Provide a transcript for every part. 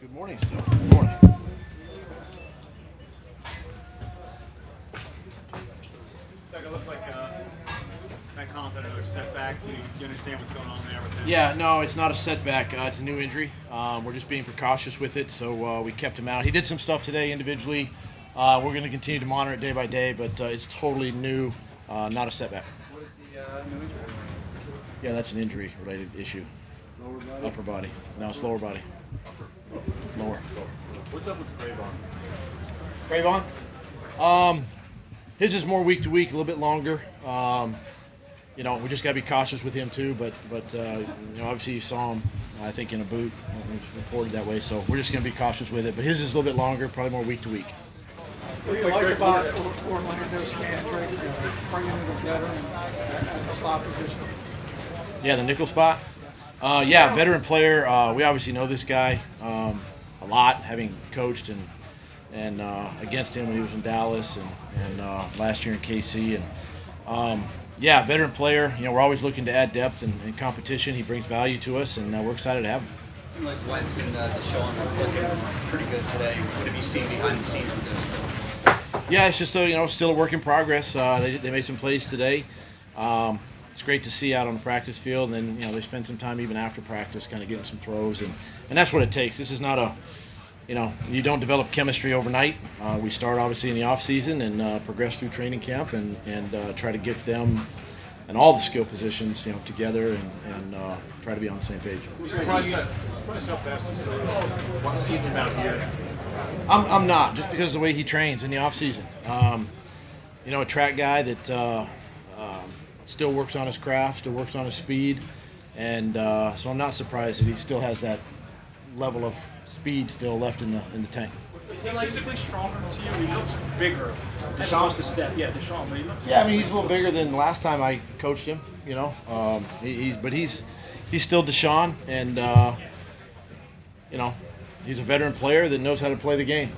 Good morning still. Good morning. It looked like Mack Hollins had another setback. Do you understand what's going on there with him? Yeah, no, it's not a setback. It's a new injury. We're just being precautious with it, so we kept him out. He did some stuff today individually. We're going to continue to monitor it day by day, but it's totally new, not a setback. What is the new injury? Yeah, that's an injury-related issue. Lower body? Upper body. No, it's lower body. Lower. What's up with Cravon? Cravon? His is more week to week, a little bit longer. We just got to be cautious with him too. But obviously you saw him, I think, in a boot. It was reported that way. So we're just going to be cautious with it. But his is a little bit longer, probably more week to week. What do you like about Orlando Scandrick bringing in a veteran at the slot position? Yeah, the nickel spot. Veteran player. We obviously know this guy a lot, having coached and against him when he was in Dallas and last year in KC. And veteran player. We're always looking to add depth and competition. He brings value to us, and we're excited to have him. It seemed like Wentz and DeSean were looking pretty good today. What have you seen behind the scenes with those two? Yeah, it's just still a work in progress. They made some plays today. It's great to see out on the practice field, and then they spend some time even after practice, kind of getting some throws, and that's what it takes. This is not a you don't develop chemistry overnight. We start obviously in the off season and progress through training camp and try to get them and all the skill positions together and try to be on the same page. Surprised how fast he's still one season out here. I'm not, just because of the way he trains in the off season. A track guy that still works on his craft, still works on his speed, and so I'm not surprised that he still has that level of speed still left in the tank. Is he physically stronger to you? He looks bigger. As DeSean? opposed to Steph. Yeah, DeSean, but he looks. Yeah, I mean he's a little bigger than last time I coached him. But he's still DeSean, and he's a veteran player that knows how to play the game.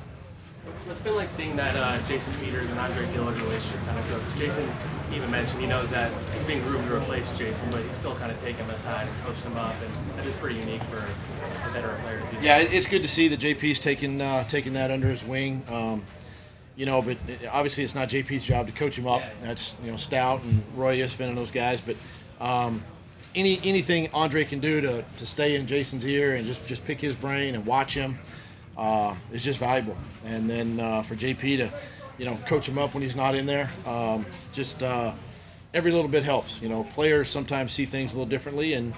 What's been like seeing that Jason Peters and Andre Dillard relationship kind of go? Jason even mentioned he knows that he's being groomed to replace Jason, but he's still kind of taking him aside and coaching him up, and that is pretty unique for a veteran player to do that. Yeah, it's good to see that JP's taking that under his wing. But obviously it's not JP's job to coach him up. That's Stout and Roy Isfin and those guys. But anything Andre can do to stay in Jason's ear and just pick his brain and watch him is just valuable. And then for JP to coach him up when he's not in there, every little bit helps. Players sometimes see things a little differently, and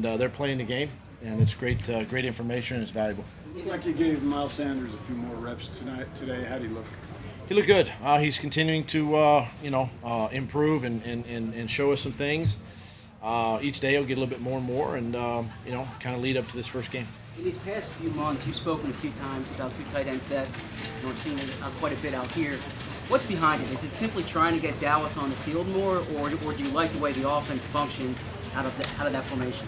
they're playing the game, and it's great information and it's valuable. It looked like you gave Miles Sanders a few more reps today. How'd he look? He looked good. He's continuing to improve and show us some things. Each day he'll get a little bit more and more, and kind of lead up to this first game. In these past few months, you've spoken a few times about two tight end sets. We're seeing it quite a bit out here. What's behind it? Is it simply trying to get Dallas on the field more, or do you like the way the offense functions out of that formation?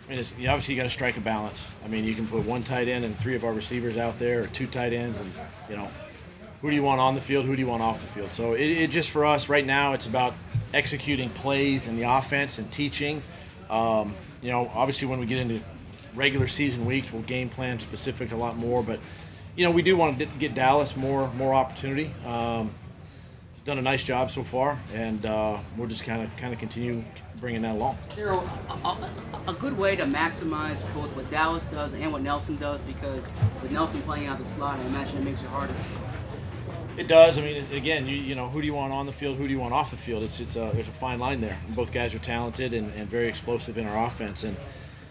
I mean, obviously you got to strike a balance. I mean, you can put one tight end and three of our receivers out there, or two tight ends, and who do you want on the field? Who do you want off the field? So it just for us right now, it's about executing plays in the offense and teaching. Obviously when we get into regular season weeks, we'll game plan specific a lot more, but we do want to get Dallas more opportunity. He's done a nice job so far, and we'll just kind of continue bringing that along. Is there a good way to maximize both what Dallas does and what Nelson does? Because with Nelson playing out the slot, I imagine it makes it harder. It does. I mean, again, who do you want on the field? Who do you want off the field? There's a fine line there. Both guys are talented and very explosive in our offense, and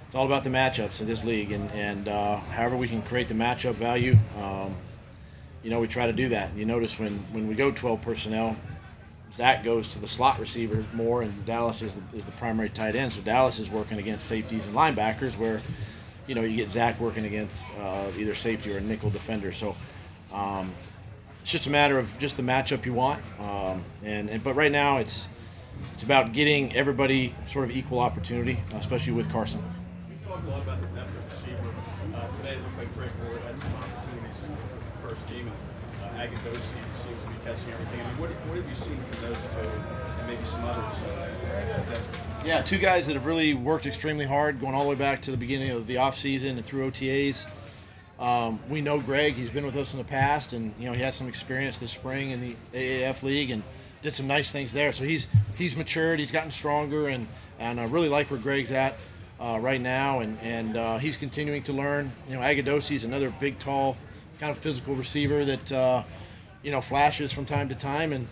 it's all about the matchups in this league. And however we can create the matchup value, we try to do that. You notice when we go 12 personnel, Zach goes to the slot receiver more, and Dallas is the primary tight end. So Dallas is working against safeties and linebackers, where you get Zach working against either safety or a nickel defender. So. It's just a matter of just the matchup you want, but right now it's about getting everybody sort of equal opportunity, especially with Carson. We've talked a lot about the depth of receiver. Today it looked like Fred Ford had some opportunities for the first team. Agadosi seems to be catching everything. I mean, what have you seen from those two and maybe some others? Yeah, two guys that have really worked extremely hard, going all the way back to the beginning of the offseason and through OTAs. We know Greg; he's been with us in the past, and he had some experience this spring in the AAF league and did some nice things there. So he's matured, he's gotten stronger, and I really like where Greg's at right now, and he's continuing to learn. Agadosi's another big, tall, kind of physical receiver that flashes from time to time, and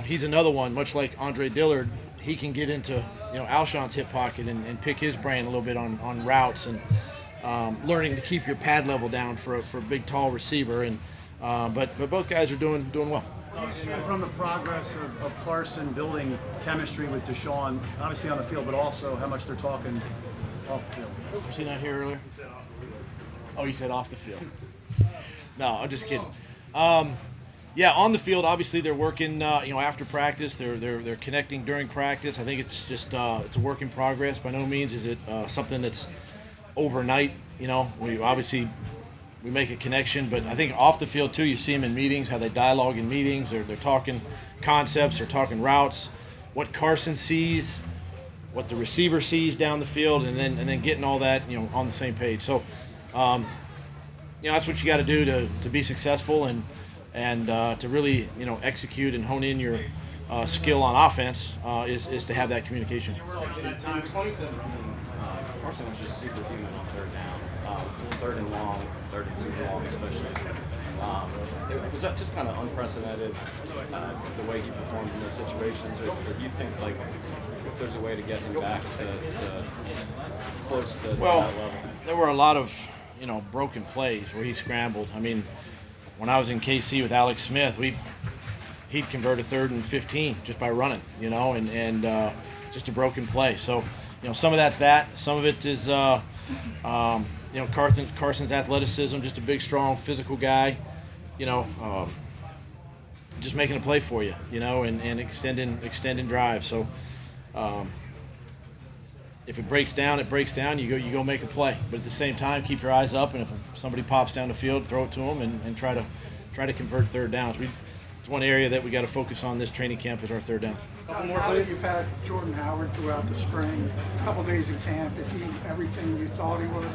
he's another one, much like Andre Dillard. He can get into Alshon's hip pocket and pick his brain a little bit on routes and learning to keep your pad level down for a big, tall receiver. And but both guys are doing well. From the progress of Carson building chemistry with DeSean, obviously on the field, but also how much they're talking off the field. Was he not here earlier? Oh, you said off the field. No, I'm just kidding. Yeah, on the field, obviously they're working. After practice, they're connecting during practice. I think it's just it's a work in progress. By no means is it something that's overnight. We make a connection, but I think off the field too, you see them in meetings, how they dialogue in meetings. They're talking concepts, they're talking routes, what Carson sees, what the receiver sees down the field, and then getting all that on the same page. So that's what you got to do to be successful and to really execute and hone in your skill on offense is to have that communication. In 2017, Carson was just superhuman on third down, third and long, third and super long especially. Was that just kind of unprecedented, the way he performed in those situations, or do you think there's a way to get him back to close to that level? There were a lot of broken plays where he scrambled. I mean, when I was in KC with Alex Smith, he'd convert a 3rd and 15 just by running, and just a broken play. So, some of that's that. Some of it is, Carson's athleticism, just a big, strong, physical guy, just making a play for you, and extending drives. So, if it breaks down, it breaks down. You go make a play. But at the same time, keep your eyes up, and if somebody pops down the field, throw it to them and try to convert third downs. It's one area that we got to focus on this training camp is our third downs. Now that you've had Jordan Howard throughout the spring, a couple days in camp, is he everything you thought he was?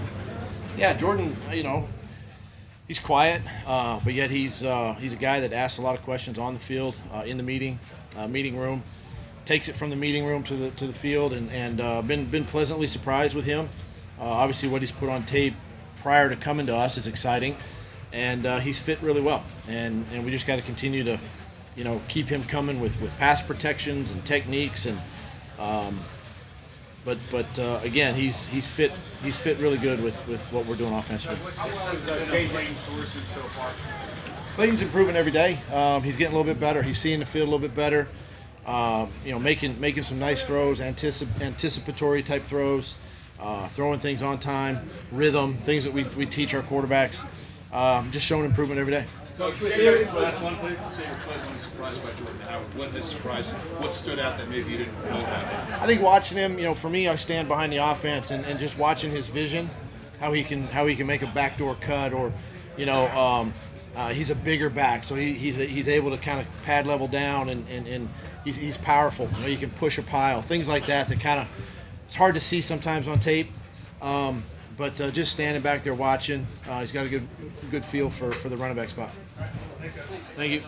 Yeah, Jordan, he's quiet, but yet he's a guy that asks a lot of questions on the field, in the meeting room, takes it from the meeting room to the field, and been pleasantly surprised with him. Obviously, what he's put on tape prior to coming to us is exciting, and he's fit really well, and we just got to continue to keep him coming with pass protections and techniques, and but again, he's fit really good with what we're doing offensively. Clayton's improving every day. He's getting a little bit better. He's seeing the field a little bit better. Making some nice throws, anticipatory type throws, throwing things on time, rhythm, things that we teach our quarterbacks. Just showing improvement every day. Coach, last one, please. Say you're pleasantly surprised by Jordan Howard. What has surprised you? What stood out that maybe you didn't know about? I think watching him, for me, I stand behind the offense and just watching his vision, how he can make a backdoor cut, or, he's a bigger back, so he's able to kind of pad level down, and he's powerful. He can push a pile, things like that kind of, it's hard to see sometimes on tape. But just standing back there watching, he's got a good feel for the running back spot. Thank you.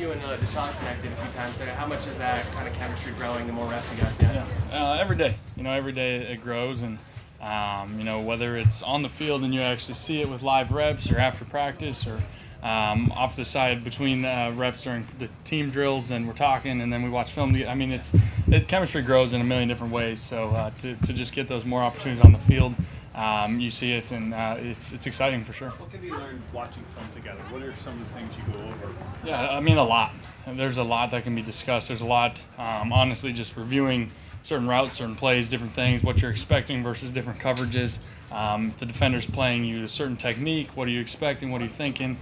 you and DeSean connected a few times there. How much is that kind of chemistry growing the more reps you guys get? Every day. Every day it grows, and whether it's on the field and you actually see it with live reps or after practice or off the side between reps during the team drills, and we're talking and then we watch film. I mean, chemistry grows in a million different ways. So to just get those more opportunities on the field, you see it, and it's exciting for sure. What can you learn watching film together? What are some of the things you go over? Yeah, I mean, a lot. There's a lot that can be discussed. There's a lot, honestly, just reviewing certain routes, certain plays, different things, what you're expecting versus different coverages. If the defender's playing you a certain technique, what are you expecting, what are you thinking?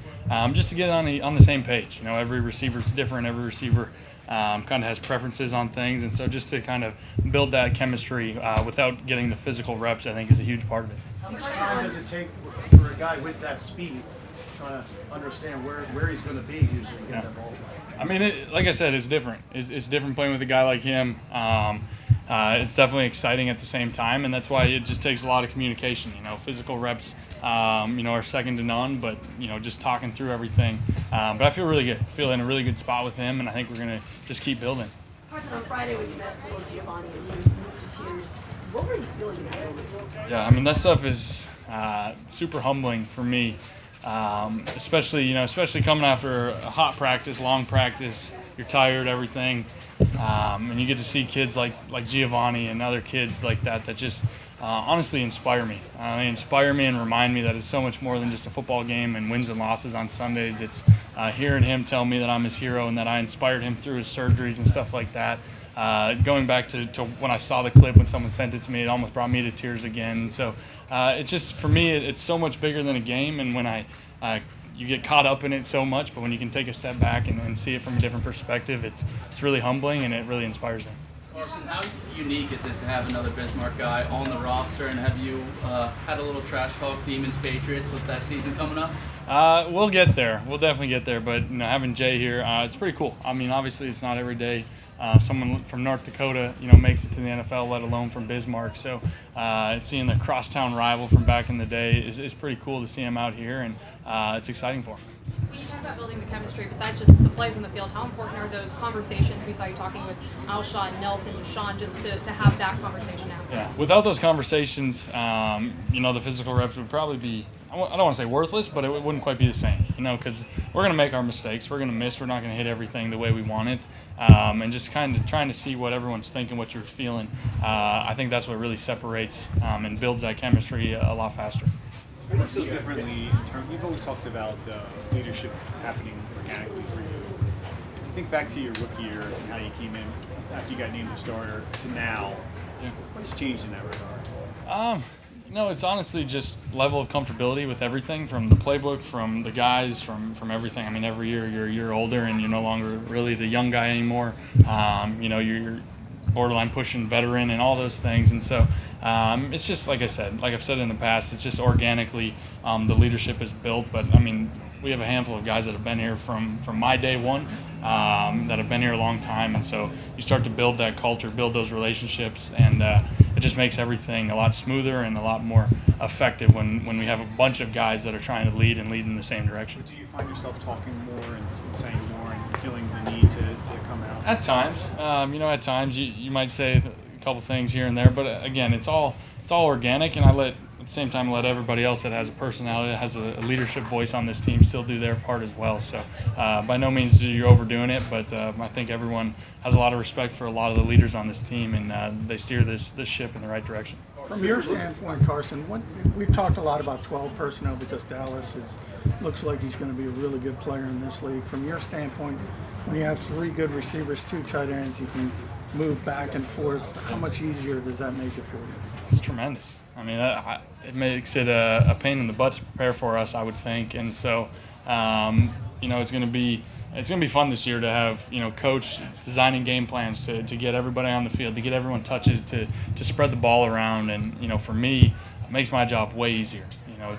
Just to get on the same page. Every receiver's different. Every receiver kind of has preferences on things, and so just to kind of build that chemistry without getting the physical reps, I think, is a huge part of it. How much time does it take for a guy with that speed trying to understand where he's going to be usually getting that ball? I mean, like I said, it's different. It's different playing with a guy like him. It's definitely exciting at the same time, and that's why it just takes a lot of communication. Physical reps, are second to none, but just talking through everything. But I feel really good. I feel in a really good spot with him, and I think we're gonna just keep building. Carson, on Friday when you met little Giovanni and he was moved to tears, what were you feeling in that moment? Yeah, I mean, that stuff is super humbling for me, especially coming after a hot practice, long practice. You're tired, everything. And you get to see kids like Giovanni and other kids like that just honestly inspire me. They inspire me and remind me that it's so much more than just a football game and wins and losses on Sundays. It's hearing him tell me that I'm his hero and that I inspired him through his surgeries and stuff like that. Going back to when I saw the clip when someone sent it to me, it almost brought me to tears again. So it's just, for me, it's so much bigger than a game. And when you get caught up in it so much, but when you can take a step back and see it from a different perspective, it's really humbling and it really inspires me. Carson, how unique is it to have another Bismarck guy on the roster, and have you had a little trash talk Demons Patriots with that season coming up? We'll get there. We'll definitely get there. But having Jay here, it's pretty cool. I mean, obviously, it's not every day someone from North Dakota, makes it to the NFL, let alone from Bismarck. So seeing the crosstown rival from back in the day is pretty cool to see him out here, and it's exciting for him. When you talk about building the chemistry, besides just the plays on the field, how important are those conversations? We saw you talking with Alshon, Nelson, DeSean, just to have that conversation after. Yeah, without those conversations, the physical reps would probably be, I don't want to say worthless, but it wouldn't quite be the same, because we're going to make our mistakes. We're going to miss. We're not going to hit everything the way we want it. And just kind of trying to see what everyone's thinking, what you're feeling. I think that's what really separates and builds that chemistry a lot faster. What do you feel differently in terms? You've always talked about leadership happening organically for you. If you think back to your rookie year and how you came in after you got named a starter to now, what has changed in that regard? It's honestly just level of comfortability with everything, from the playbook, from the guys, from everything. I mean, every year you're a year older, and you're no longer really the young guy anymore. You're borderline pushing veteran and all those things, and so it's just like I've said in the past, it's just organically the leadership is built. But I mean, we have a handful of guys that have been here from my day one, that have been here a long time, and so you start to build that culture, build those relationships, and it just makes everything a lot smoother and a lot more effective when we have a bunch of guys that are trying to lead in the same direction. Do you find yourself talking more and saying more and feeling the need to come out? At times, at times you might say a couple things here and there, but again, it's all organic, and at the same time let everybody else that has a personality, that has a leadership voice on this team, still do their part as well. So by no means you're overdoing it, but I think everyone has a lot of respect for a lot of the leaders on this team, and they steer this ship in the right direction. From your standpoint, Carson, we've talked a lot about 12 personnel because Dallas looks like he's going to be a really good player in this league. From your standpoint, when you have 3 good receivers, 2 tight ends, you can move back and forth. How much easier does that make it for you? It's tremendous. I mean, it makes it a pain in the butt to prepare for us, I would think. And so, it's going to be fun this year to have coach designing game plans to get everybody on the field, to get everyone touches, to spread the ball around. And for me, it makes my job way easier.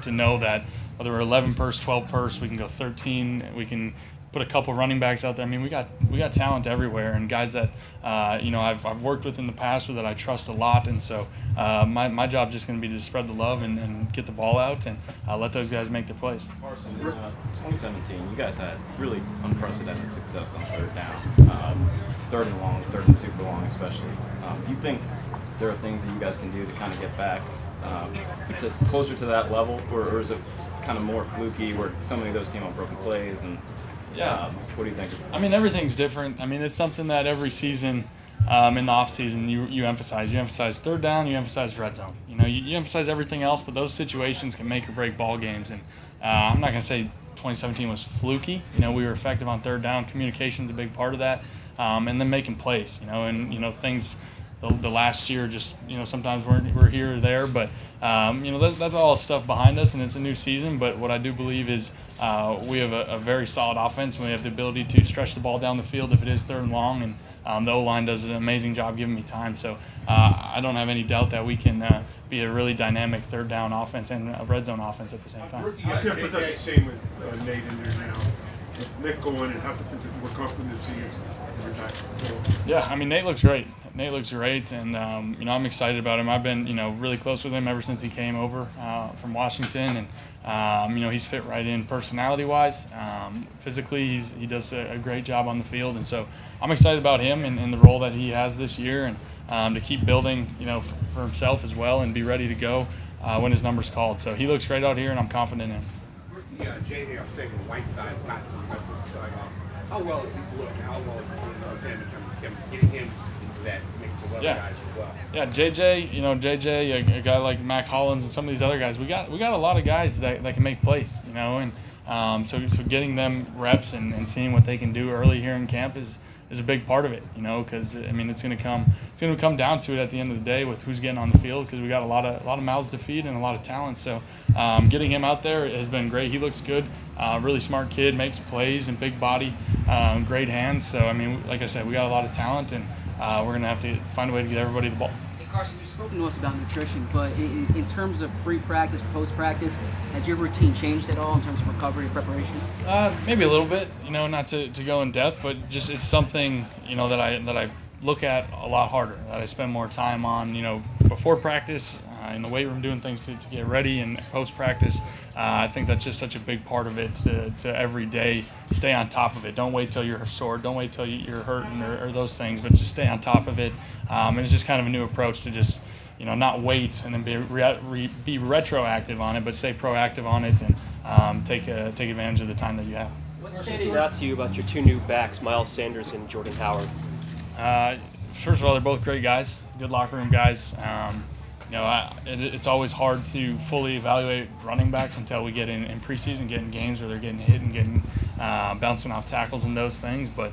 To know that whether we're 11 pers, 12 pers, we can go 13, we can put a couple running backs out there. I mean, we got talent everywhere, and guys that I've worked with in the past or that I trust a lot. And so my job is just going to be to spread the love and get the ball out and let those guys make their plays. Carson, 2017, you guys had really unprecedented success on third down, third and long, third and super long, especially. Do you think there are things that you guys can do to kind of get back closer to that level, or is it kind of more fluky where so many of those came on broken plays? And what do you think? I mean, everything's different. I mean, it's something that every season in the off season you emphasize. You emphasize third down, you emphasize red zone. You emphasize everything else, but those situations can make or break ball games. And I'm not going to say 2017 was fluky. We were effective on third down. Communication's a big part of that, and then making plays. And things. The last year, just sometimes we're here or there, but that's all stuff behind us, and it's a new season. But what I do believe is we have a very solid offense, and we have the ability to stretch the ball down the field if it is third and long, and the O-line does an amazing job giving me time. So I don't have any doubt that we can be a really dynamic third down offense and a red zone offense at the same time. How different does it seem with Nate in there now? With Nick going, and how different more confident is he is every back? Yeah, I mean, Nate looks great. And I'm excited about him. I've been really close with him ever since he came over from Washington, and he's fit right in personality-wise. Physically, he does a great job on the field, and so I'm excited about him and the role that he has this year, and to keep building for himself as well and be ready to go when his number's called. So he looks great out here, and I'm confident in him. JJ or Sigmund Whiteside's got some weapons starting off. How well has he looked? How well is him getting him into that mix of other guys as well? Yeah, JJ, a guy like Mack Hollins and some of these other guys, we got a lot of guys that can make plays, and so getting them reps and seeing what they can do early here in camp is a big part of it, because I mean it's going to come down to it at the end of the day with who's getting on the field, because we got a lot of mouths to feed and a lot of talent. So getting him out there has been great. He looks good, really smart kid, makes plays and big body, great hands. So I mean, like I said, we got a lot of talent, and we're going to have to find a way to get everybody the ball. Carson, you've spoken to us about nutrition, but in terms of pre-practice, post-practice, has your routine changed at all in terms of recovery and preparation? Maybe a little bit, not to go in depth, but just it's something, that I look at a lot harder, that I spend more time on, before practice, in the weight room doing things to get ready, and post-practice. I think that's just such a big part of it to every day stay on top of it. Don't wait till you're sore. Don't wait till you're hurting or those things, but just stay on top of it. And it's just kind of a new approach to just, not wait and then be retroactive on it, but stay proactive on it and take advantage of the time that you have. What's standing out to you about your two new backs, Miles Sanders and Jordan Howard? First of all, they're both great guys, good locker room guys. It's always hard to fully evaluate running backs until we get in preseason, get in games where they're getting hit and getting bouncing off tackles and those things. But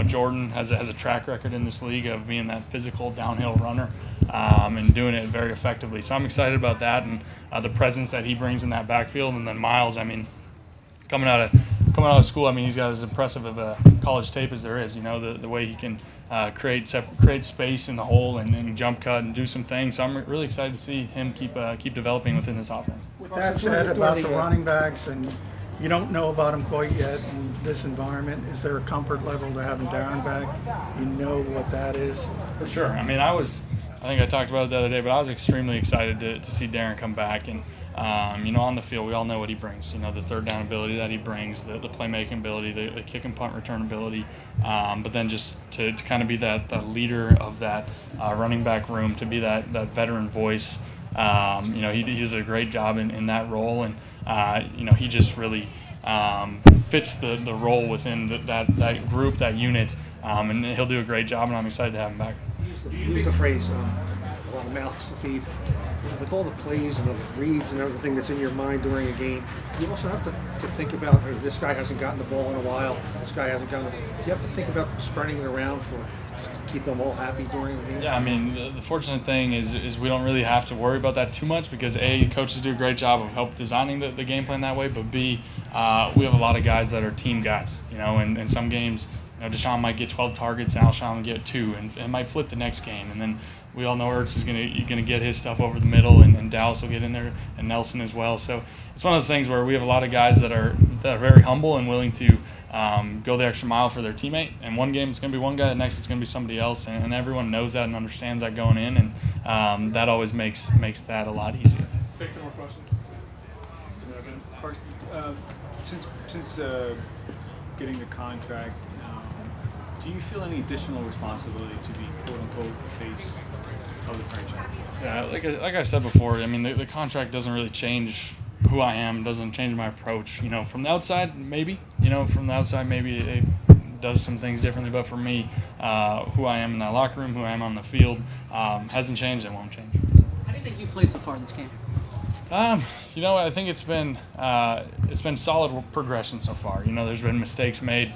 Jordan has a track record in this league of being that physical downhill runner and doing it very effectively. So I'm excited about that and the presence that he brings in that backfield. And then Miles, I mean, coming out of school, I mean, he's got as impressive of a college tape as there is. The way he can create space in the hole and jump cut and do some things. So I'm really excited to see him keep developing within this offense. With that said about the running backs, and you don't know about them quite yet in this environment, is there a comfort level to having Darren back? You know what that is? For sure. I mean, I think I talked about it the other day, but I was extremely excited to see Darren come back. And on the field, we all know what he brings. The third down ability that he brings, the playmaking ability, the kick and punt return ability, but then just to kind of be that leader of that running back room, to be that veteran voice. He does a great job in that role, and he just really fits the role within that group, that unit, and he'll do a great job, and I'm excited to have him back. Use the phrase, a lot of mouths to feed. With all the plays and the reads and everything that's in your mind during a game, you also have to think about, this guy hasn't gotten the ball in a while, this guy hasn't gotten it. Do you have to think about spreading it around just to keep them all happy during the game? Yeah, I mean, the fortunate thing is we don't really have to worry about that too much because A, coaches do a great job of help designing the game plan that way, but B, we have a lot of guys that are team guys, and in some games, DeSean might get 12 targets, and Alshon will get 2, and it might flip the next game, and then we all know Ertz is gonna get his stuff over the middle, and Dallas will get in there, and Nelson as well. So it's one of those things where we have a lot of guys that are very humble and willing to go the extra mile for their teammate. And one game it's going to be one guy, the next it's going to be somebody else, and everyone knows that and understands that going in, and that always makes that a lot easier. Take some more questions. Since getting the contract, do you feel any additional responsibility to be quote unquote the face of the franchise? Yeah, like I said before, I mean the contract doesn't really change who I am, doesn't change my approach. From the outside, maybe. From the outside, maybe it does some things differently. But for me, who I am in that locker room, who I am on the field, hasn't changed. It won't change. How do you think you played so far this camp? I think it's been solid progression so far. There's been mistakes made.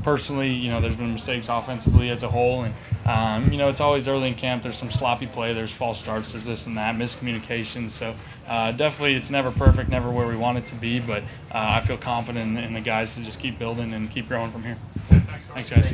Personally, there's been mistakes offensively as a whole, and it's always early in camp. There's some sloppy play, there's false starts, there's this and that, miscommunication. So definitely, it's never perfect, never where we want it to be. But I feel confident in the guys to just keep building and keep growing from here. Thanks, guys.